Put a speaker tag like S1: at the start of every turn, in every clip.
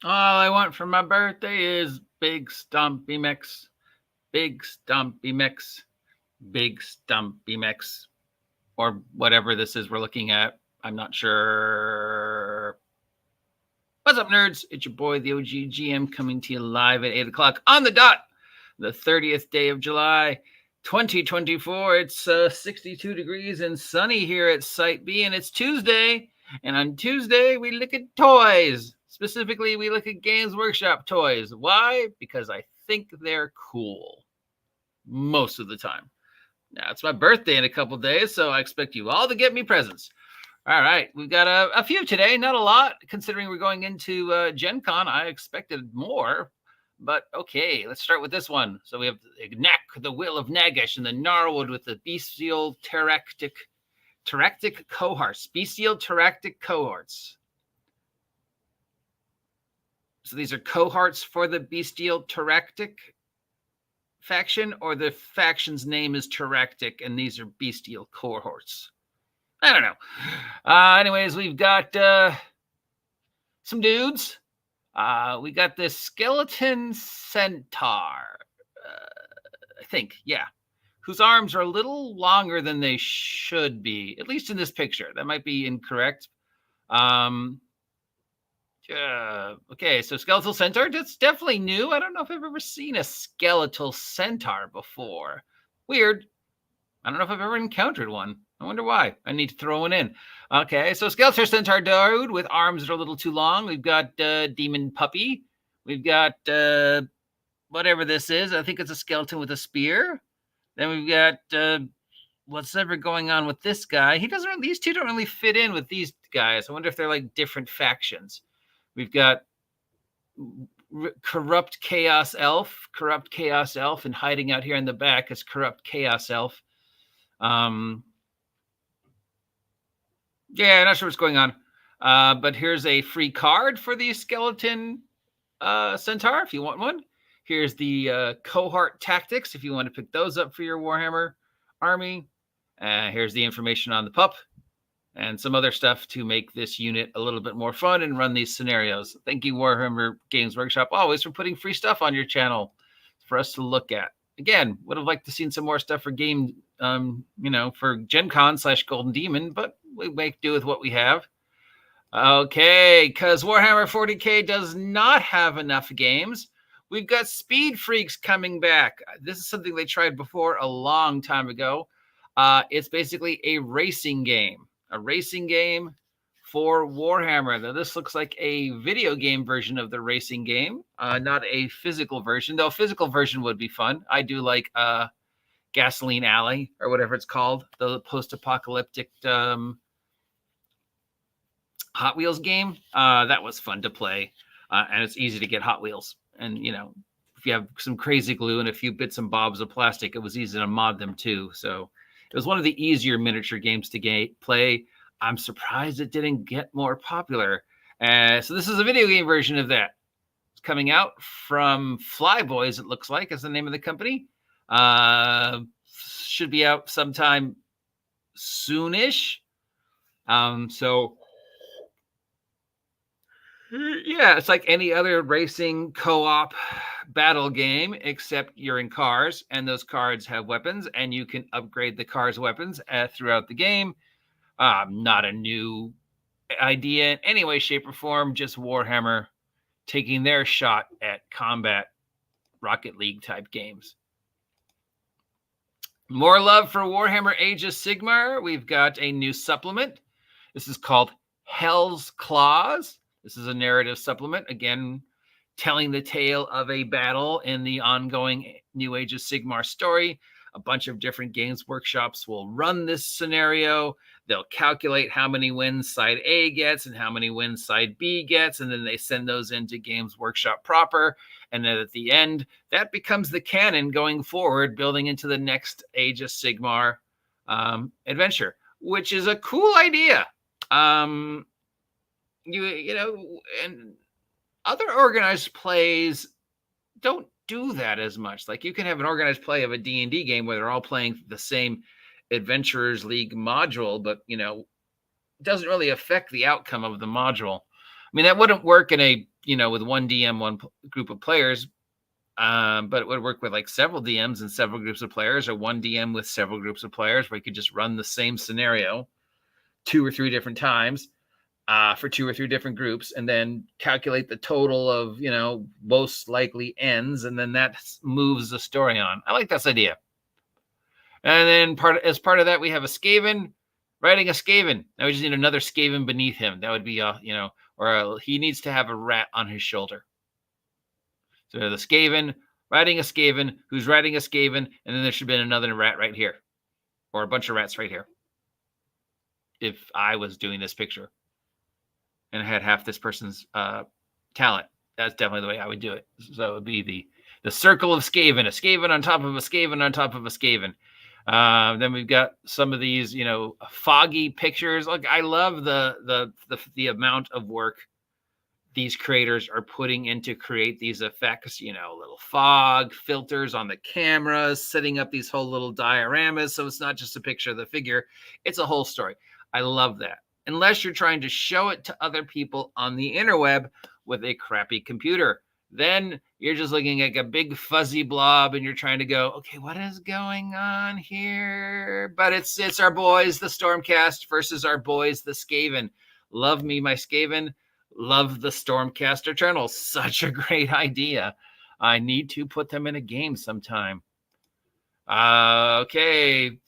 S1: All I want for my birthday is big stumpy mix, big stumpy mix, big stumpy mix, or whatever this is we're looking at. I'm not sure. What's up, nerds? It's your boy, the OG GM, coming to you live at 8 o'clock on the dot, the 30th day of July, 2024. It's 62 degrees and sunny here at Site B, and it's Tuesday. And on Tuesday, we look at toys. Specifically, we look at Games Workshop toys. Why? Because I think they're cool most of the time. Now, it's my birthday in a couple days, so I expect you all to get me presents. All right, we've got a few today, not a lot, considering we're going into Gen Con. I expected more, but okay, let's start with this one. So we have Knack, the Will of Nagash, and the Gnarlwood with the Bestial Terractic cohorts. Bestial Terractic cohorts. So these are cohorts for the Bestial Terractic faction, or the faction's name is Terractic, and these are Bestial cohorts. I don't know. Anyways, we've got some dudes. We got this skeleton centaur, I think, yeah, whose arms are a little longer than they should be, at least in this picture. That might be incorrect. Okay, so skeletal centaur, that's definitely new. I don't know if I've ever seen a skeletal centaur before. Weird. I don't know if I've ever encountered one. I wonder why. I need to throw one in. Okay, so skeletal centaur dude with arms that are a little too long. We've got demon puppy. We've got whatever this is. I think it's a skeleton with a spear. Then we've got what's ever going on with this guy. These two don't really fit in with these guys. I wonder if they're like different factions. We've got Corrupt Chaos Elf, and hiding out here in the back is Corrupt Chaos Elf. Yeah, not sure what's going on. But here's a free card for the skeleton centaur if you want one. Here's the cohort tactics if you want to pick those up for your Warhammer army. Here's the information on the pup and some other stuff to make this unit a little bit more fun and run these scenarios. Thank you, Warhammer Games Workshop, always for putting free stuff on your channel for us to look at. Again, would have liked to seen some more stuff for game, for Gen Con / Golden Demon, but we make do with what we have. Okay, because Warhammer 40K does not have enough games, we've got Speed Freaks coming back. This is something they tried before a long time ago. It's basically a racing game for Warhammer. Now, this looks like a video game version of the racing game, not a physical version, though a physical version would be fun. I do like Gasoline Alley, or whatever it's called, the post-apocalyptic Hot Wheels game. That was fun to play, and it's easy to get Hot Wheels. And, if you have some crazy glue and a few bits and bobs of plastic, it was easy to mod them too. So it was one of the easier miniature games to play. I'm surprised it didn't get more popular. So this is a video game version of that. It's coming out from Flyboys, it looks like, is the name of the company. Should be out sometime soonish. So yeah, it's like any other racing co-op battle game, except you're in cars, and those cars have weapons, and you can upgrade the cars' weapons throughout the game. Not a new idea in any way, shape, or form, just Warhammer taking their shot at combat Rocket League type games. More love for Warhammer Age of Sigmar. We've got a new supplement. This is called Hell's Claws. This is a narrative supplement, again, telling the tale of a battle in the ongoing New Age of Sigmar story. A bunch of different games workshops will run this scenario. They'll calculate how many wins side A gets and how many wins side B gets, and then they send those into Games Workshop proper. And then at the end, that becomes the canon going forward, building into the next Age of Sigmar adventure, which is a cool idea. And other organized plays don't do that as much. Like, you can have an organized play of a D&D game where they're all playing the same Adventurers League module, but it doesn't really affect the outcome of the module. I mean, that wouldn't work in a with one DM, one group of players. But it would work with like several DMs and several groups of players, or one DM with several groups of players, where you could just run the same scenario 2 or 3 different times for 2 or 3 different groups, and then calculate the total of, most likely ends, and then that moves the story on. I like this idea. And then as part of that, we have a Skaven writing a Skaven. Now we just need another Skaven beneath him. That would be, he needs to have a rat on his shoulder. So the Skaven riding a Skaven, who's riding a Skaven, and then there should have been another rat right here, or a bunch of rats right here. If I was doing this picture and I had half this person's talent, that's definitely the way I would do it. So it would be the circle of Skaven, a Skaven on top of a Skaven on top of a Skaven. Then we've got some of these, foggy pictures. Like, I love the amount of work these creators are putting in to create these effects, little fog filters on the cameras, setting up these whole little dioramas. So it's not just a picture of the figure, it's a whole story. I love that. Unless you're trying to show it to other people on the interweb with a crappy computer, then you're just looking at a big fuzzy blob and you're trying to go, okay, what is going on here? But it's our boys, the Stormcast, versus our boys, the Skaven. Love me, my Skaven. Love the Stormcast Eternal. Such a great idea. I need to put them in a game sometime. Okay.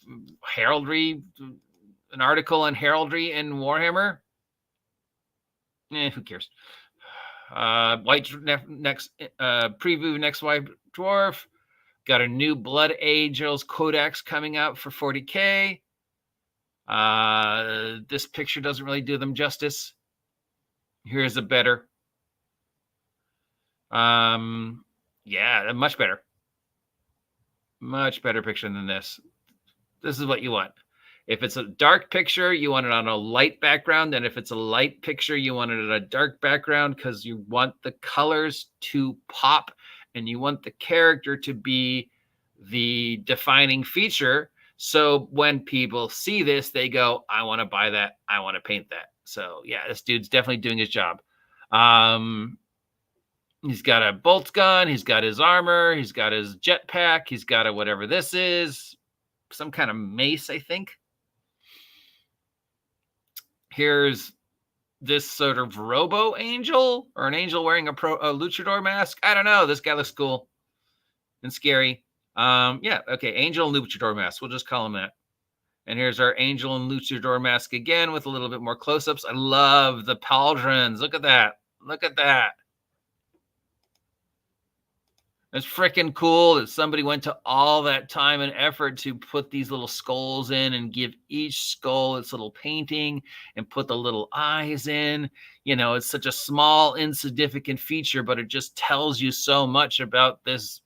S1: Heraldry. An article on heraldry in Warhammer. Who cares? White next preview next White Dwarf. Got a new Blood Angels Codex coming out for 40K. This picture doesn't really do them justice. Here's a better. Yeah, much better. Much better picture than this. This is what you want. If it's a dark picture, you want it on a light background. And if it's a light picture, you want it on a dark background, because you want the colors to pop and you want the character to be the defining feature. So when people see this, they go, I want to buy that. I want to paint that. So yeah, this dude's definitely doing his job. He's got a bolt gun. He's got his armor. He's got his jetpack. He's got a whatever this is. Some kind of mace, I think. Here's this sort of robo angel, or an angel wearing a luchador mask. I don't know. This guy looks cool and scary. Yeah, okay. Angel and luchador mask. We'll just call him that. And here's our angel and luchador mask again with a little bit more close-ups. I love the pauldrons. Look at that. Look at that. It's freaking cool that somebody went to all that time and effort to put these little skulls in and give each skull its little painting and put the little eyes in. It's such a small, insignificant feature, but it just tells you so much about this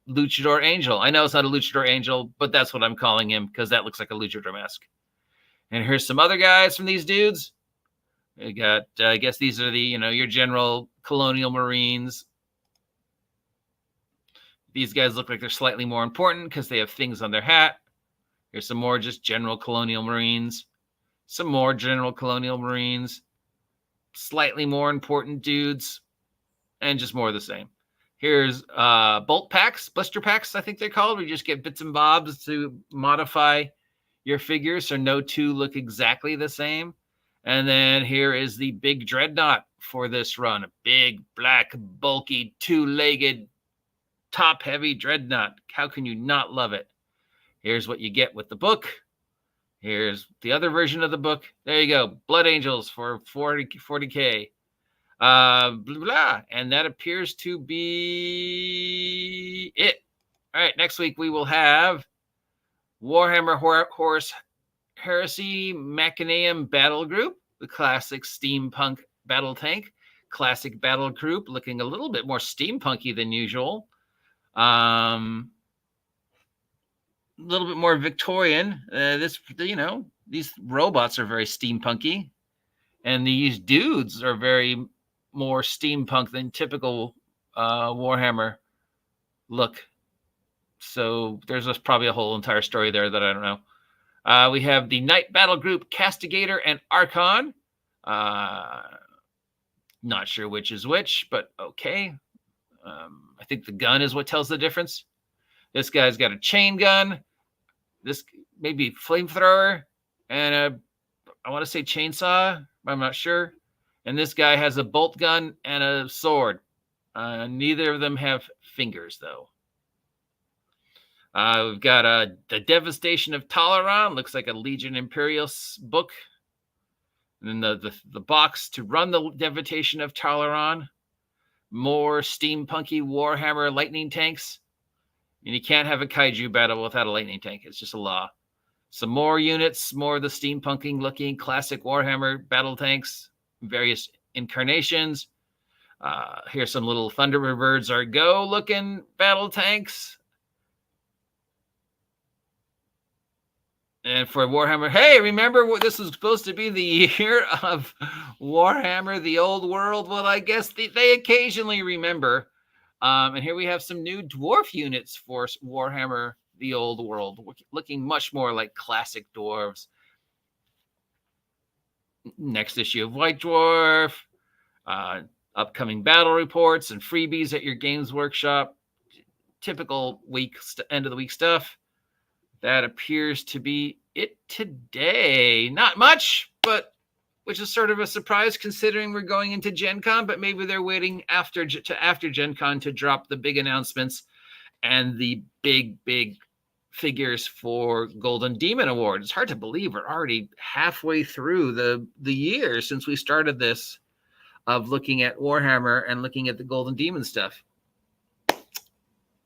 S1: luchador angel. I know it's not a luchador angel, but that's what I'm calling him, because that looks like a luchador mask. And here's some other guys from these dudes. We got, I guess these are the, your general colonial marines. These guys look like they're slightly more important because they have things on their hat. Here's some more just general colonial marines. Some more general colonial marines. Slightly more important dudes. And just more of the same. Here's bolt packs, blister packs, I think they're called. We just get bits and bobs to modify your figures so no two look exactly the same. And then here is the big dreadnought for this run. A big, black, bulky, two-legged, top-heavy dreadnought. How can you not love it? Here's what you get with the book. Here's the other version of the book. There you go. Blood Angels for 40K. Blah, blah. And that appears to be it. All right, next week we will have Warhammer Horus Heresy Machinaeum Battle Group, the classic steampunk battle tank. Classic battle group, looking a little bit more steampunky than usual. A little bit more Victorian. These robots are very steampunky, and these dudes are very more steampunk than typical Warhammer look. So there's probably a whole entire story there that I don't know. We have the Knight Battle Group, Castigator, and Archon. Not sure which is which, but okay. I think the gun is what tells the difference. This guy's got a chain gun. This maybe flamethrower and I want to say chainsaw, but I'm not sure. And this guy has a bolt gun and a sword. Neither of them have fingers, though. We've got the Devastation of Talaran. Looks like a Legion Imperial book. And then the box to run the Devastation of Talaran. More steampunky Warhammer lightning tanks. And you can't have a kaiju battle without a lightning tank. It's just a law. Some more units, more of the steampunking looking classic Warhammer battle tanks, various incarnations. Here's some little Thunderbirds are go looking battle tanks. And for Warhammer, hey, remember what this was supposed to be the year of Warhammer, the old world? Well, I guess they occasionally remember. And here we have some new dwarf units for Warhammer, the old world, looking much more like classic dwarves. Next issue of White Dwarf, upcoming battle reports and freebies at your Games Workshop. Typical end of the week stuff. That appears to be it today. Not much, but which is sort of a surprise considering we're going into Gen Con, but maybe they're waiting after Gen Con to drop the big announcements and the big figures for Golden Demon Award. It's hard to believe we're already halfway through the year since we started this of looking at Warhammer and looking at the Golden Demon stuff.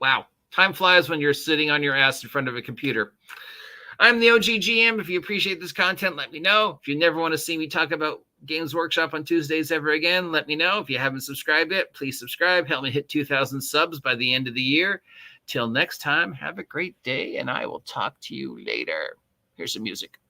S1: Wow. Time flies when you're sitting on your ass in front of a computer. I'm the OG GM. If you appreciate this content, let me know. If you never want to see me talk about Games Workshop on Tuesdays ever again, let me know. If you haven't subscribed yet, please subscribe. Help me hit 2,000 subs by the end of the year. Till next time, have a great day, and I will talk to you later. Here's some music.